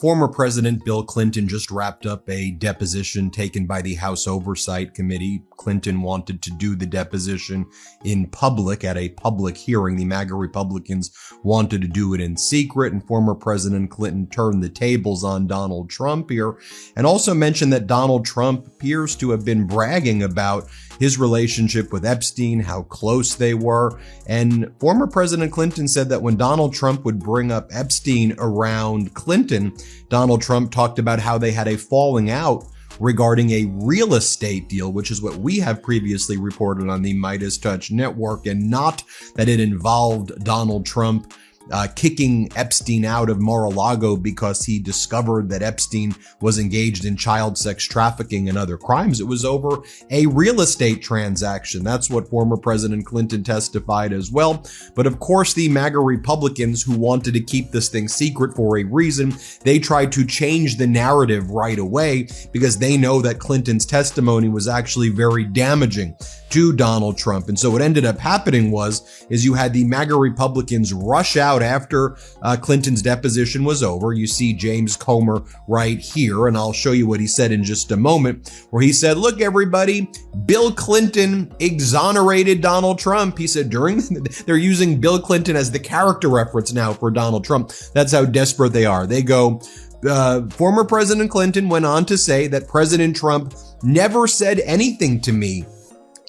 Former President Bill Clinton just wrapped up a deposition taken by the House Oversight Committee. Clinton wanted to do the deposition in public at a public hearing. The MAGA Republicans wanted to do it in secret, and former President Clinton turned the tables on Donald Trump here and also mentioned that Donald Trump appears to have been bragging about his relationship with Epstein, how close they were. And former President Clinton said that when Donald Trump would bring up Epstein around Clinton, Donald Trump talked about how they had a falling out regarding a real estate deal, which is what we have previously reported on the Midas Touch Network, and not that it involved Donald Trump kicking Epstein out of Mar-a-Lago because he discovered that Epstein was engaged in child sex trafficking and other crimes. It was over a real estate transaction. That's what former President Clinton testified as well. But of course, the MAGA Republicans, who wanted to keep this thing secret for a reason, they tried to change the narrative right away because they know that Clinton's testimony was actually very damaging to Donald Trump. And so what ended up happening is you had the MAGA Republicans rush out after Clinton's deposition was over. You see James Comer right here, and I'll show you what he said in just a moment, where he said, look, everybody, Bill Clinton exonerated Donald Trump. He said they're using Bill Clinton as the character reference now for Donald Trump. That's how desperate they are. They go, former President Clinton went on to say that President Trump never said anything to me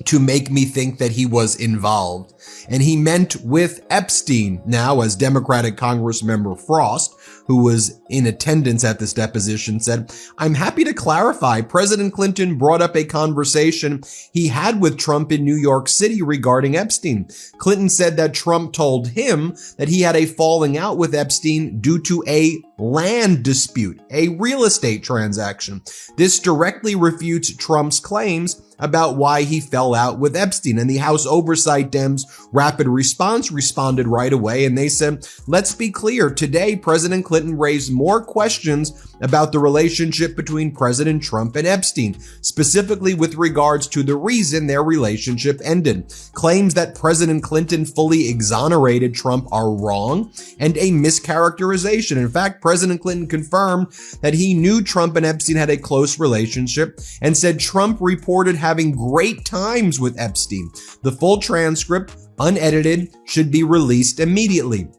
to make me think that he was involved. And he meant with Epstein. Now, as Democratic Congressmember Frost, who was in attendance at this deposition, said, I'm happy to clarify, President Clinton brought up a conversation he had with Trump in New York City regarding Epstein. Clinton said that Trump told him that he had a falling out with Epstein due to a land dispute, a real estate transaction. This directly refutes Trump's claims about why he fell out with Epstein. And the House Oversight Dems Rapid Response responded right away, and they said, let's be clear. Today, President Clinton raised more questions about the relationship between President Trump and Epstein, specifically with regards to the reason their relationship ended. Claims that President Clinton fully exonerated Trump are wrong and a mischaracterization. In fact, President Clinton confirmed that he knew Trump and Epstein had a close relationship and said Trump reported having great times with Epstein. The full transcript, unedited, should be released immediately.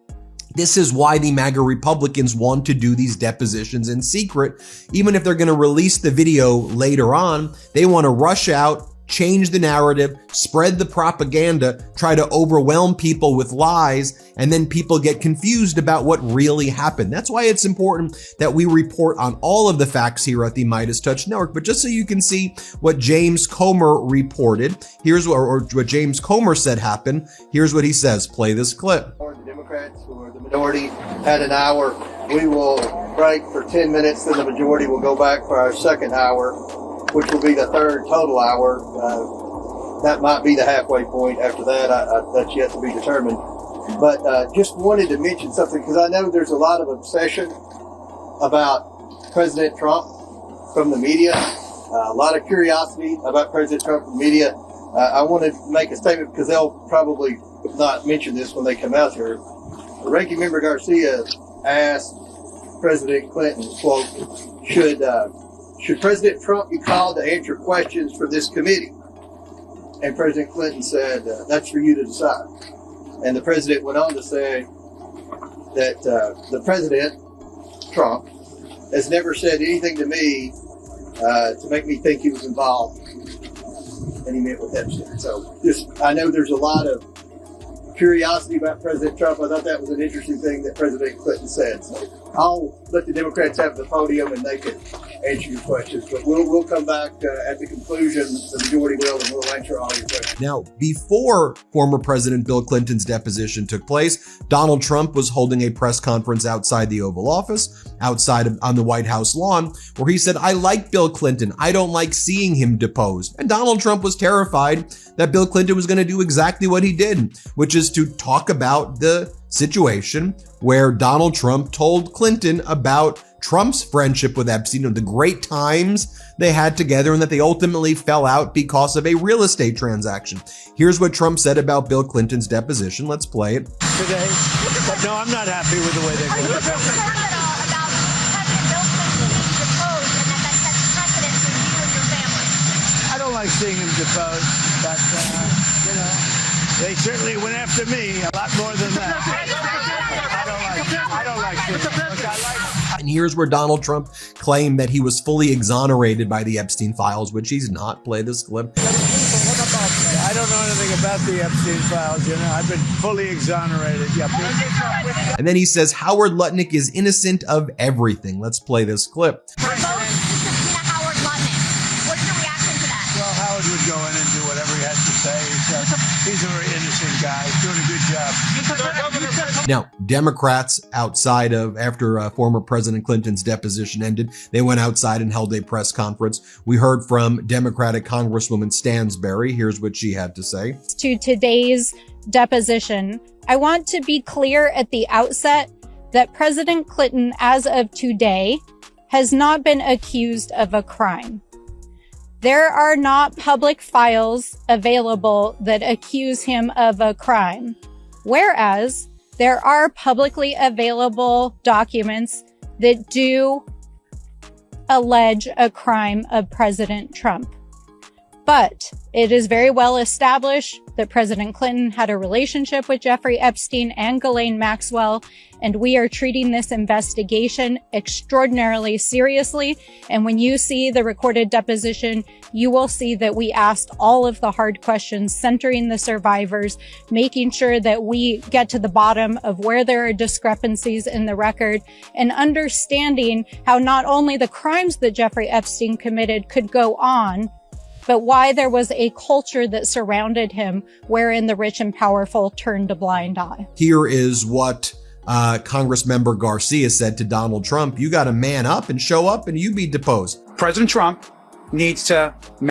This is why the MAGA Republicans want to do these depositions in secret. Even if they're going to release the video later on, they want to rush out, change the narrative, spread the propaganda, try to overwhelm people with lies, and then people get confused about what really happened. That's why it's important that we report on all of the facts here at the Midas Touch Network. But just so you can see what James Comer reported, here's what James Comer said happened. Here's what he says. Play this clip. The Democrats or the majority had an hour. We will break for 10 minutes, then the majority will go back for our second hour, which will be the third total hour. That might be the halfway point. After that, that's yet to be determined. But just wanted to mention something, because I know there's a lot of obsession about President Trump from the media, a lot of curiosity about President Trump from the media. I want to make a statement, because they'll probably not mention this when they come out here. Ranking Member Garcia asked President Clinton, quote, should President Trump be called to answer questions for this committee? And President Clinton said, that's for you to decide. And the president went on to say that the president, Trump, has never said anything to me to make me think he was involved. And he met with Epstein. So I know there's a lot of curiosity about President Trump. I thought that was an interesting thing that President Clinton said. So I'll let the Democrats have the podium and they can answer your questions. But we'll come back at the conclusion, the majority will, and we'll answer all your questions. Now, before former President Bill Clinton's deposition took place, Donald Trump was holding a press conference outside the Oval Office, on the White House lawn, where he said, I like Bill Clinton. I don't like seeing him deposed. And Donald Trump was terrified that Bill Clinton was going to do exactly what he did, which is to talk about the situation where Donald Trump told Clinton about Trump's friendship with Epstein and the great times they had together, and that they ultimately fell out because of a real estate transaction. Here's what Trump said about Bill Clinton's deposition. Let's play it. Today, but no, I'm not happy with the way they're going. Are you concerned at all about President deposed, but, they certainly went after me a lot more than that. I don't like this. Look, I like And here's where Donald Trump claimed that he was fully exonerated by the Epstein files, which he's not. Play this clip. I don't know anything about the Epstein files, I've been fully exonerated. Yep. And then he says Howard Lutnick is innocent of everything. Let's play this clip. Howard Lutnick. What's your reaction to that? Well, Howard would go in and do whatever he has to say. He's a very innocent guy. He's doing a good job. Now, Democrats after former President Clinton's deposition ended, they went outside and held a press conference. We heard from Democratic Congresswoman Stansberry. Here's what she had to say. To today's deposition, I want to be clear at the outset that President Clinton, as of today, has not been accused of a crime. There are not public files available that accuse him of a crime, whereas there are publicly available documents that do allege a crime of President Trump. But it is very well established that President Clinton had a relationship with Jeffrey Epstein and Ghislaine Maxwell, and we are treating this investigation extraordinarily seriously. And when you see the recorded deposition, you will see that we asked all of the hard questions centering the survivors, making sure that we get to the bottom of where there are discrepancies in the record, and understanding how not only the crimes that Jeffrey Epstein committed could go on, but why there was a culture that surrounded him wherein the rich and powerful turned a blind eye. Here is what Congressmember Garcia said to Donald Trump. You got to man up and show up and you be deposed. President Trump needs to